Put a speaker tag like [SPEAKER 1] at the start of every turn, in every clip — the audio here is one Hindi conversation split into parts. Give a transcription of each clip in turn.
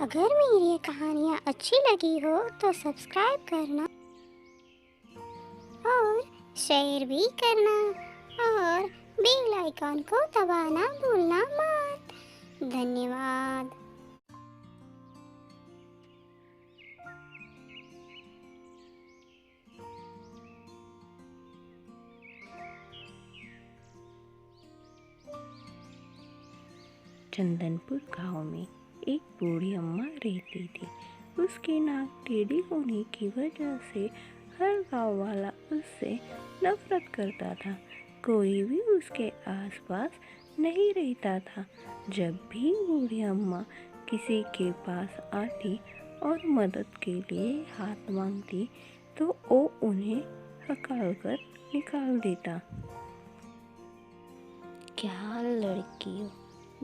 [SPEAKER 1] अगर मेरी ये कहानियाँ अच्छी लगी हो तो सब्सक्राइब करना और शेयर भी करना और बेल आइकॉन को दबाना भूलना मत। धन्यवाद।
[SPEAKER 2] चंदनपुर गांव में एक बूढ़ी अम्मा रहती थी। उसकी नाक टेढ़ी होने की वजह से हर गांव वाला उससे नफरत करता था। कोई भी उसके आसपास नहीं रहता था। जब भी बूढ़ी अम्मा किसी के पास आती और मदद के लिए हाथ मांगती तो वो उन्हें हकाल कर निकाल देता।
[SPEAKER 3] क्या लड़की हो,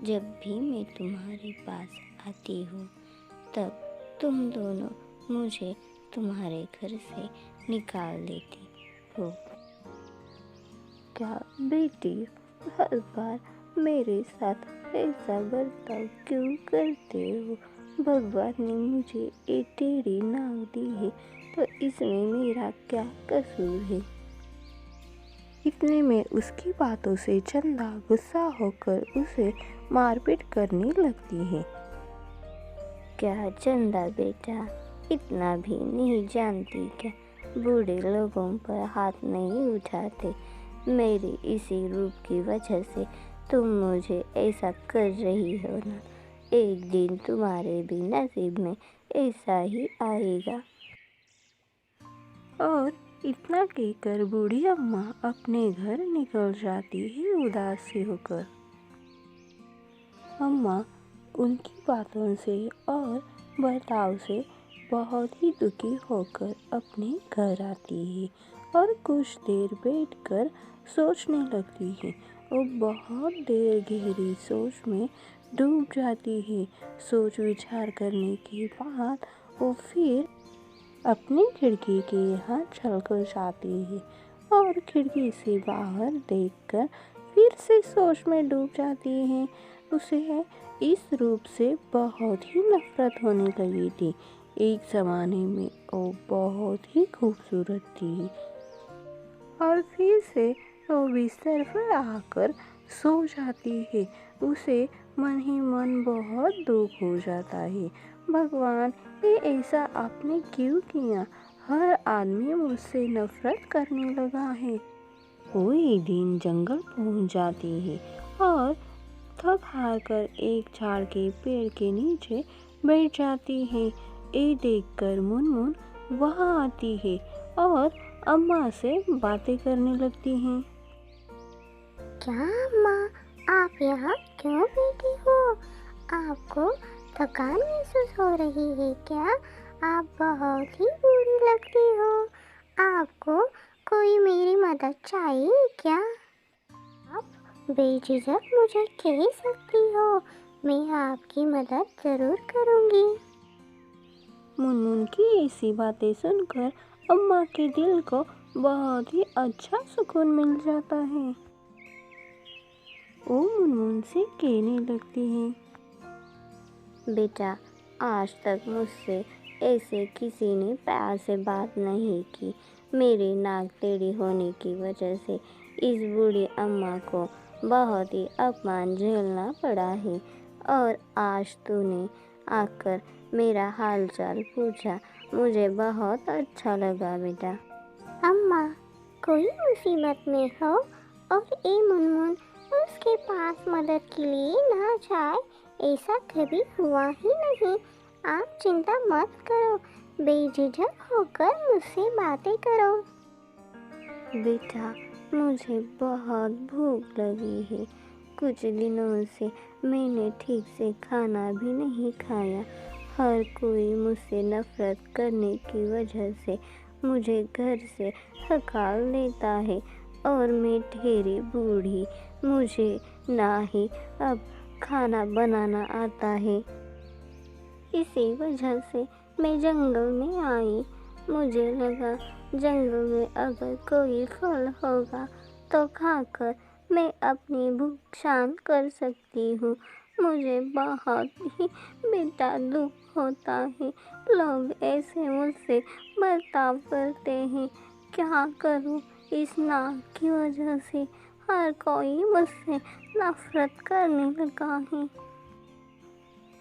[SPEAKER 3] जब भी मैं तुम्हारे पास आती हूँ तब तुम दोनों मुझे तुम्हारे घर से निकाल देती हो।
[SPEAKER 2] क्या बेटी, हर बार मेरे साथ ऐसा बर्ताव क्यों करते हो? भगवान ने मुझे एक टेढ़ी नाक दी है तो इसमें मेरा क्या कसूर है? इतने में उसकी बातों से चंदा गुस्सा होकर उसे मारपीट करने लगती है।
[SPEAKER 3] क्या चंदा बेटा इतना भी नहीं जानती क्या? बूढ़े लोगों पर हाथ नहीं उठाते। मेरी इसी रूप की वजह से तुम मुझे ऐसा कर रही हो ना। एक दिन तुम्हारे भी नसीब में ऐसा ही आएगा।
[SPEAKER 2] और इतना कहकर बूढ़ी अम्मा अपने घर निकल जाती है उदास सी होकर। अम्मा उनकी बातों से और बर्ताव से बहुत ही दुखी होकर अपने घर आती है और कुछ देर बैठकर सोचने लगती है। वो बहुत देर गहरी सोच में डूब जाती है। सोच विचार करने के बाद वो फिर अपनी खिड़की के यहाँ चलकर जाती है और खिड़की से बाहर देखकर फिर से सोच में डूब जाती है। उसे इस रूप से बहुत ही नफरत होने लगी थी। एक ज़माने में वो बहुत ही खूबसूरत थी और फिर से वो बिस्तर पर आकर सो जाती है। उसे मन ही मन बहुत दुख हो जाता है। भगवान, ये ऐसा आपने क्यों किया? हर आदमी मुझसे नफरत करने लगा है। वो एक दिन जंगल पहुंच जाती है और थक हार कर एक झाड़ के पेड़ के नीचे बैठ जाती है। ये देखकर मुनमुन वहां आती है और अम्मा से बातें करने लगती हैं।
[SPEAKER 1] क्या अम्मा, आप यहाँ क्यों बैठी हो? आपको थकान महसूस हो रही है क्या? आप बहुत ही बूढ़ी लगती हो। आपको कोई मेरी मदद चाहिए क्या? आप बेझिझक मुझे कह सकती हो। मैं आपकी मदद ज़रूर करूँगी।
[SPEAKER 2] मुनमुन की ऐसी बातें सुनकर अम्मा के दिल को बहुत ही अच्छा सुकून मिल जाता है। वो मुनमुन से कहने लगती है,
[SPEAKER 3] बेटा, आज तक मुझसे ऐसे किसी ने प्यार से बात नहीं की। मेरी नाक टेढ़ी होने की वजह से इस बूढ़ी अम्मा को बहुत ही अपमान झेलना पड़ा है और आज तूने आकर मेरा हालचाल पूछा, मुझे बहुत अच्छा लगा बेटा।
[SPEAKER 1] अम्मा कोई मुसीबत में हो और ये मुनमुन उसके पास मदद के लिए ना जाए, ऐसा कभी हुआ ही नहीं। आप चिंता मत करो, बेझिझक होकर मुझसे बातें करो।
[SPEAKER 3] बेटा, मुझे बहुत भूख लगी है। कुछ दिनों से मैंने ठीक से खाना भी नहीं खाया। हर कोई मुझसे नफरत करने की वजह से मुझे घर से हकाल देता है और मैं ठहरी बूढ़ी, मुझे ना ही अब खाना बनाना आता है। इसी वजह से मैं जंगल में आई। मुझे लगा जंगल में अगर कोई फल होगा तो खाकर मैं अपनी भूख शांत कर सकती हूँ मुझे बहुत ही बेटा दुख होता है। लोग ऐसे मुझसे बर्ताव करते हैं। क्या करूं? इस नाक की वजह से हर कोई मुझसे नफरत करने लगा है।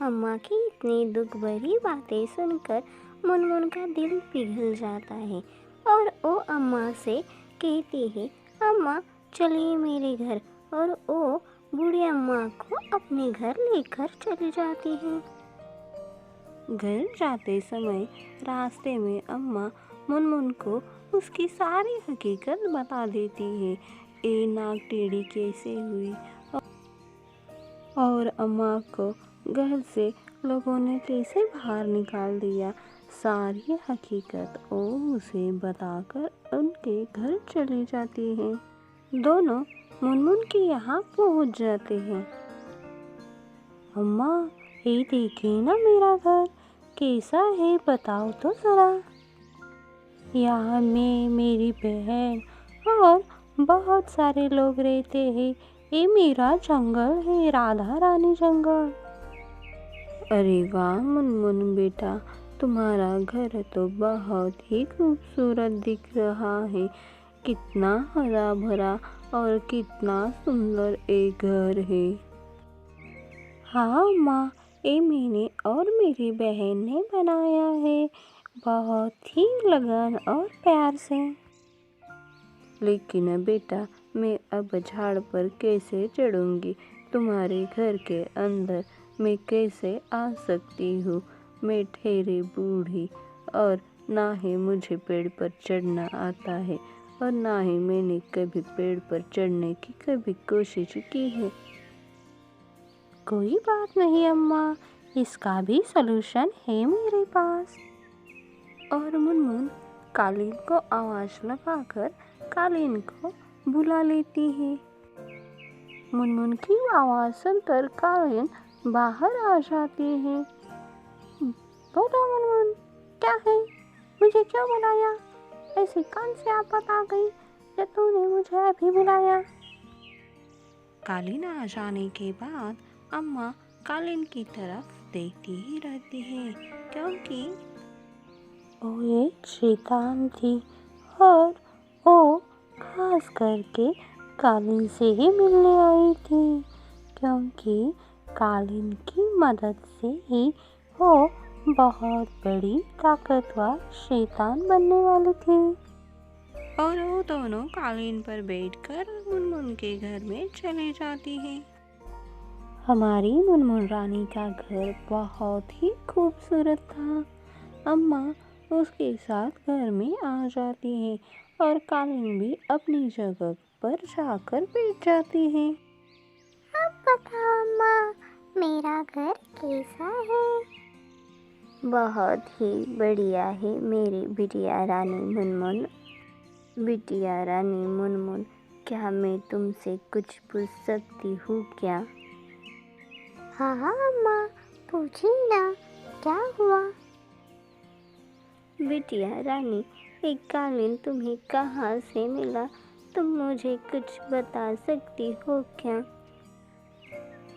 [SPEAKER 3] अम्मा की इतनी दुख भरी बातें सुनकर मुनमुन का दिल पिघल जाता है और वो अम्मा से कहती है, अम्मा चलिए मेरे घर। और वो बूढ़ी अम्मा को अपने घर लेकर चली जाती है।
[SPEAKER 2] घर जाते समय रास्ते में अम्मा मुनमुन को उसकी सारी हकीकत बता देती है। ये नाक टेढ़ी कैसे हुई और अम्मा को घर से लोगों ने कैसे बाहर निकाल दिया। सारी हकीकत वो उसे बताकर उनके घर चली जाती है। दोनों मुनमुन के यहाँ पहुँच जाते हैं। अम्मा, ये देखिए ना मेरा घर कैसा है, बताओ तो ज़रा। यहाँ मैं, मेरी बहन और बहुत सारे लोग रहते हैं। ये मेरा जंगल है, राधा रानी जंगल। अरे वाह मुनमुन बेटा, तुम्हारा घर तो बहुत ही खूबसूरत दिख रहा है। कितना हरा भरा और कितना सुंदर एक घर है। हाँ अम्मा, ये मैंने और मेरी बहन ने बनाया है, बहुत ही लगन और प्यार से। लेकिन बेटा, मैं अब झाड़ पर कैसे चढ़ूंगी? तुम्हारे घर के अंदर मैं कैसे आ सकती हूँ? मैं ठहरी बूढ़ी और ना ही मुझे पेड़ पर चढ़ना आता है और ना ही मैंने कभी पेड़ पर चढ़ने की कभी कोशिश की है। कोई बात नहीं अम्मा, इसका भी सलूशन है मेरे पास। और मुनमुन कालीन को आवाज़ लगाकर कालीन को बुला लेती है। मुनमुन की आवाज़ सुनकर कालीन बाहर आ जाती है। बोलो मुनमुन, क्या है? मुझे क्यों बुलाया? ऐसे कौन सी आफत आ गई कि तूने मुझे अभी बुलाया? कालीन आ जाने के बाद अम्मा कालीन की तरफ देखती ही रहती है, क्योंकि वो एक शैतान थी और वो खास करके कालीन से ही मिलने आई थी, क्योंकि कालीन की मदद से ही वो बहुत बड़ी ताकतवर शैतान बनने वाली थी। और वो दोनों कालीन पर बैठकर मुनमुन के घर में चली जाती है। हमारी मुनमुन रानी का घर बहुत ही खूबसूरत था। अम्मा उसके साथ घर में आ जाती है और कालीन भी अपनी जगह पर जाकर बैठ जाती है।
[SPEAKER 1] अब बताओ अम्मा, मेरा घर कैसा है?
[SPEAKER 3] बहुत ही बढ़िया है मेरी बिटिया रानी मुनमुन। बिटिया रानी मुनमुन, क्या मैं तुमसे कुछ पूछ सकती हूँ क्या?
[SPEAKER 1] हाँ हाँ अम्मा, पूछिए ना, क्या हुआ?
[SPEAKER 3] बिटिया रानी, एक कालीन तुम्हें कहाँ से मिला? तुम मुझे कुछ बता सकती हो क्या?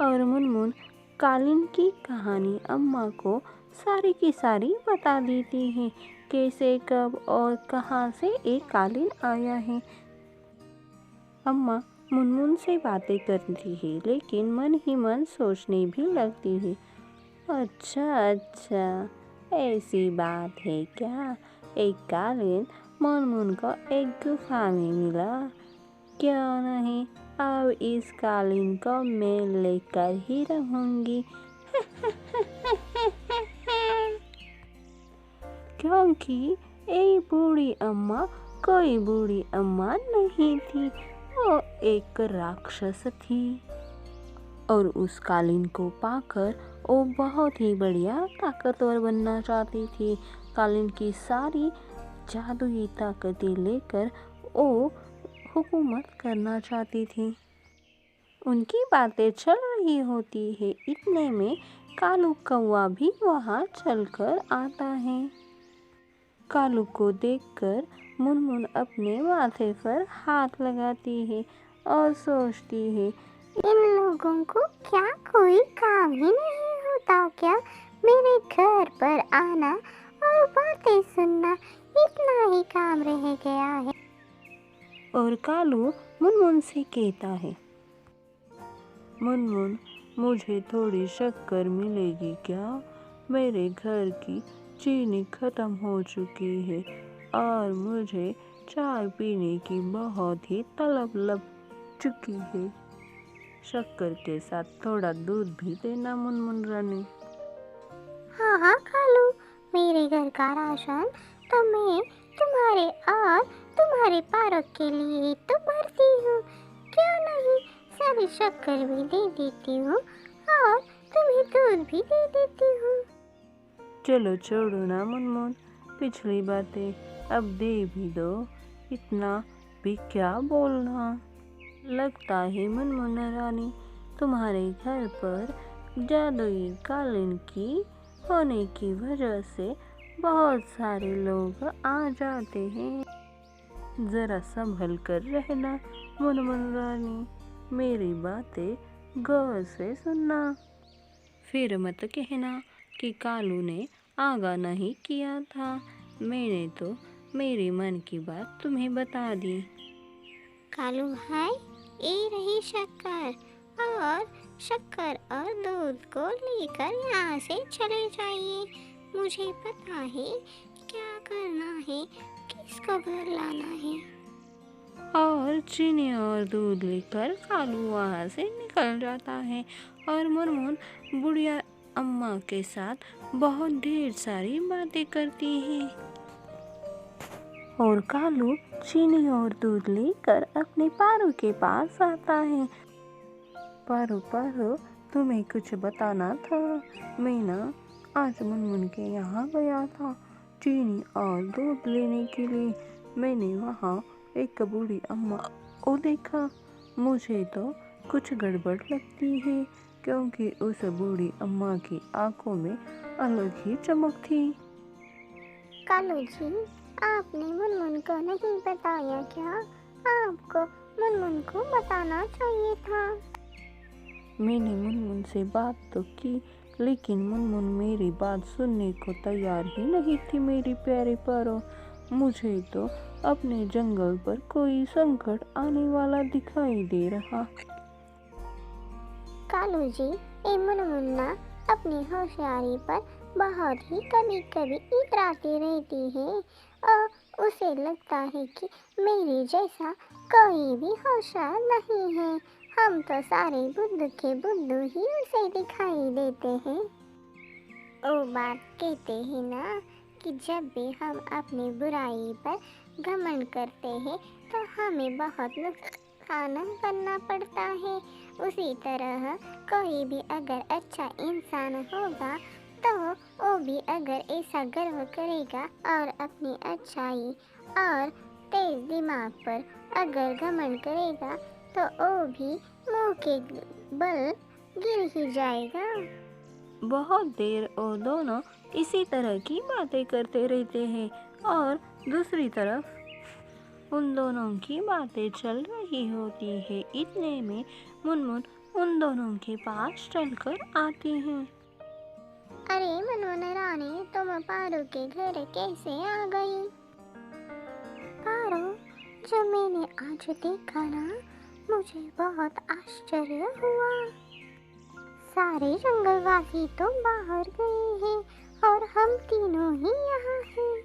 [SPEAKER 2] और मुनमुन कालीन की कहानी अम्मा को सारी की सारी बता देती है, कैसे कब और कहाँ से एक कालीन आया है। अम्मा मुनमुन से बातें करती है, लेकिन मन ही मन सोचने भी लगती है। अच्छा, ऐसी बात है क्या? एक कालीन मुनमुन को एक गुफा में मिला। क्यों नहीं, अब इस कालीन को मैं लेकर ही रहूंगी। क्योंकि ये बूढ़ी अम्मा कोई बूढ़ी अम्मा नहीं थी, वो एक राक्षस थी और उस कालीन को पाकर वो बहुत ही बढ़िया ताकतवर बनना चाहती थी। कालीन की सारी जादुई ताकतें लेकर वो हुकूमत करना चाहती थी। उनकी बातें चल रही होती है, इतने में कालू कौवा भी वहाँ चलकर आता है। कालू को देखकर मुनमुन अपने माथे पर हाथ लगाती है और सोचती है,
[SPEAKER 1] इन लोगों को क्या कोई काम ही नहीं होता क्या? मेरे घर पर आना और बातें सुनना, इतना ही काम रह गया है।
[SPEAKER 2] और कालू मुनमुन से कहता है, मुनमुन, मुझे थोड़ी शक्कर मिलेगी क्या? मेरे घर की चीनी खत्म हो चुकी है और मुझे चाय पीने की बहुत ही तलब लग चुकी है। शक्कर के साथ थोड़ा दूध भी देना मुनमुन रानी।
[SPEAKER 1] हाँ हाँ कालू, मेरे घर का राशन तो मैं तुम्हारे और तुम्हारे पारक के लिए तो भरती हूँ, क्यों नहीं सारी शक्कर भी दे देती हूँ और तुम्हें दूध भी दे देती हूँ।
[SPEAKER 2] चलो छोड़ो ना मुनमुन, पिछली बातें अब दे भी दो, इतना भी क्या बोलना। लगता है मुनमुन रानी, तुम्हारे घर पर जादुई कालीन की होने की वजह से बहुत सारे लोग आ जाते हैं। जरा संभल कर रहना मुनमुन रानी, मेरी बातें गौर से सुनना। फिर मत कहना कि कालू ने आगाह नहीं किया था, मैंने तो मेरे मन की बात तुम्हें बता दी।
[SPEAKER 1] कालू भाई, ये रही शक्कर और दूध को लेकर यहाँ से चले जाइए। मुझे पता है क्या करना है, किसको घर लाना है।
[SPEAKER 2] और चीनी और दूध लेकर कालू वहाँ से निकल जाता है और मुनमुन बुढ़िया अम्मा के साथ बहुत ढेर सारी बातें करती है। और कालू चीनी और दूध लेकर अपने पारू के पास आता है। पारू पारू, तुम्हें कुछ बताना था। मैं ना आज मुनमुन के यहाँ गया था चीनी और दूध लेने के लिए। मैंने वहाँ एक बूढ़ी अम्मा को देखा। मुझे तो कुछ गड़बड़ लगती है, क्योंकि उस बूढ़ी अम्मा की आंखों में अलग ही चमक थी।
[SPEAKER 1] कालू जी, आपने मुनमुन को नहीं बताया क्या? आपको मुनमुन को बताना चाहिए था।
[SPEAKER 2] मैंने मुनमुन से बात तो की, लेकिन मुनमुन मेरी बात सुनने को तैयार ही नहीं थी। मेरी प्यारे पारो, मुझे तो अपने जंगल पर कोई संकट आने वाला दिखाई दे रहा।
[SPEAKER 1] कालू जी, ये मुनमुन्ना अपनी होशियारी पर बहुत ही कभी कभी इतराती रहती है और उसे लगता है कि मेरे जैसा कोई भी होशियार नहीं है। हम तो सारे बुद्धू के बुद्धू ही उसे दिखाई देते हैं। वो बात कहते हैं ना कि जब भी हम अपनी बुराई पर घमंड करते हैं तो हमें बहुत नुकसान करना पड़ता है। उसी तरह कोई भी अगर अच्छा इंसान होगा तो वो भी अगर ऐसा गर्व करेगा और अपनी अच्छाई और तेज दिमाग पर अगर घमंड करेगा तो वो भी मुंह के बल गिर ही जाएगा।
[SPEAKER 2] बहुत देर और दोनों इसी तरह की बातें करते रहते हैं और दूसरी तरफ उन दोनों की बातें चल रही होती है। इतने में मुनमुन उन दोनों के पास चलकर आती हैं।
[SPEAKER 1] अरे मुनमुन रानी, तुम पारू के घर कैसे आ गई? पारू, जो मैंने आज देखा ना, मुझे बहुत आश्चर्य हुआ। सारे जंगलवासी तो बाहर गए हैं और हम तीनों ही यहाँ हैं।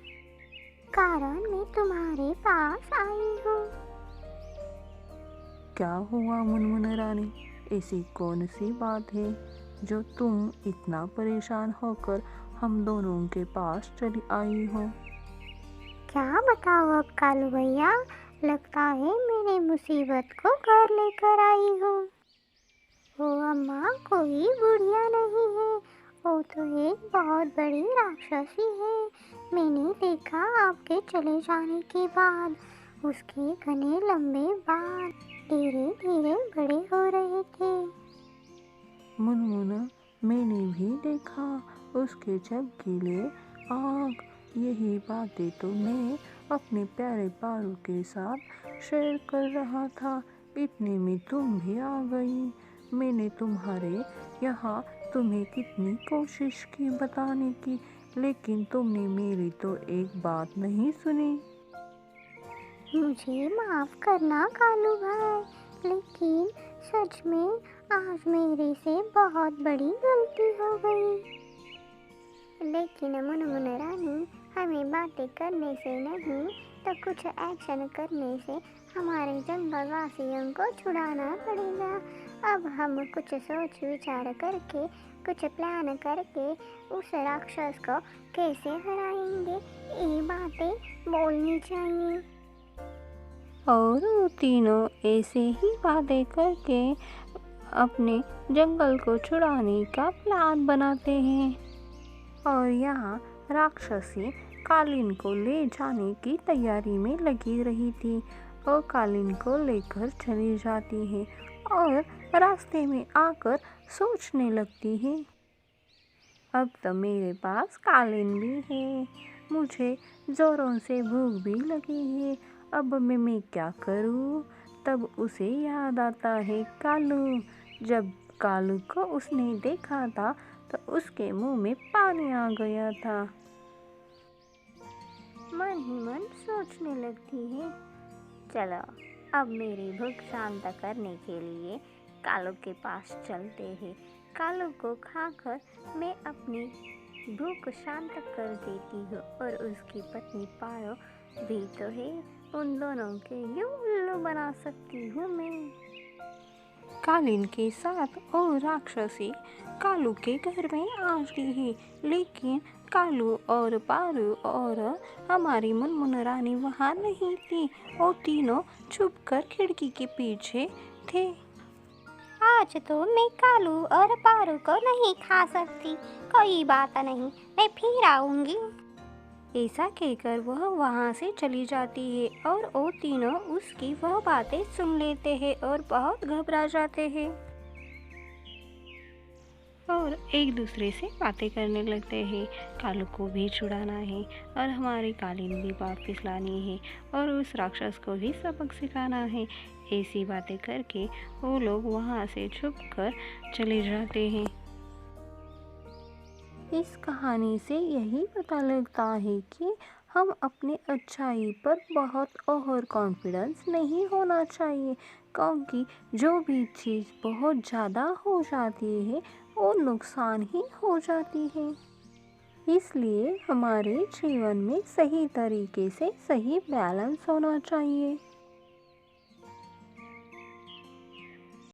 [SPEAKER 1] कारण मैं तुम्हारे पास आई हूँ।
[SPEAKER 2] क्या हुआ मुनमुन रानी? ऐसी कौन सी बात है जो तुम इतना परेशान होकर हम दोनों के पास चली आई हो?
[SPEAKER 1] क्या बताओ अब कालू भैया, लगता है मेरी मुसीबत को घर लेकर आई हूँ। वो अम्मा कोई बुढ़िया नहीं है, वो तो एक बहुत बड़ी राक्षसी है। मैंने देखा आपके चले जाने के बाद उसके घने लंबे बाल धीरे धीरे बड़े हो रहे थे।
[SPEAKER 2] मुनमुन, मैंने भी देखा उसके चमकीले आँख। यही बातें तो मैं अपने प्यारे पारू के साथ शेयर कर रहा था। इतने में तुम भी आ गई। मैंने तुम्हारे यहाँ तुम्हें कितनी कोशिश की बताने की, लेकिन तुमने मेरी तो एक बात नहीं सुनी।
[SPEAKER 1] मुझे माफ़ करना कालू भाई, लेकिन सच में आज मेरे से बहुत बड़ी गलती हो गई। लेकिन मुनमुन रानी, हमें बातें करने से नहीं तो कुछ एक्शन करने से हमारे जंगल वासियों को छुड़ाना पड़ेगा। अब हम कुछ सोच विचार करके, कुछ प्लान करके उस राक्षस को कैसे हराएंगे, ये बातें बोलनी चाहिए।
[SPEAKER 2] और वो तीनों ऐसे ही बातें करके अपने जंगल को छुड़ाने का प्लान बनाते हैं। और यहाँ राक्षसी कालीन को ले जाने की तैयारी में लगी रही थी और कालीन को लेकर चली जाती है और रास्ते में आकर सोचने लगती है, अब तो मेरे पास कालीन भी है, मुझे ज़ोरों से भूख भी लगी है, अब मैं क्या करूँ। तब उसे याद आता है कालू। जब कालू को उसने देखा था तो उसके मुंह में पानी आ गया था।
[SPEAKER 3] मन ही मन सोचने लगती है, चलो अब मेरी भूख शांत करने के लिए कालू के पास चलते हैं। कालू को खाकर मैं अपनी भूख शांत कर देती हूँ और उसकी पत्नी पारो भी तो है, उन दोनों के यूं उल्लू बना सकती हूँ मैं।
[SPEAKER 2] कालीन के साथ और राक्षसी कालू के घर में आ गई है, लेकिन कालू और पारू और हमारी मुनमुन रानी वहाँ नहीं थी। वो तीनों छुपकर खिड़की के पीछे थे।
[SPEAKER 1] आज तो मैं कालू और पारू को नहीं खा सकती, कोई बात नहीं, मैं फिर आऊंगी।
[SPEAKER 3] ऐसा कहकर वह वहाँ से चली जाती है और वो तीनों उसकी वह बातें सुन लेते हैं और बहुत घबरा जाते हैं
[SPEAKER 2] और एक दूसरे से बातें करने लगते हैं। कालू को भी छुड़ाना है और हमारी कालीन भी वापस लानी है और उस राक्षस को भी सबक सिखाना है। ऐसी बातें करके वो लोग वहाँ से छुपकर चले जाते हैं। इस कहानी से यही पता लगता है कि हम अपने अच्छाई पर बहुत ओवर कॉन्फिडेंस नहीं होना चाहिए, क्योंकि जो भी चीज़ बहुत ज़्यादा हो जाती है वो नुकसान ही हो जाती है। इसलिए हमारे जीवन में सही तरीके से सही बैलेंस होना चाहिए।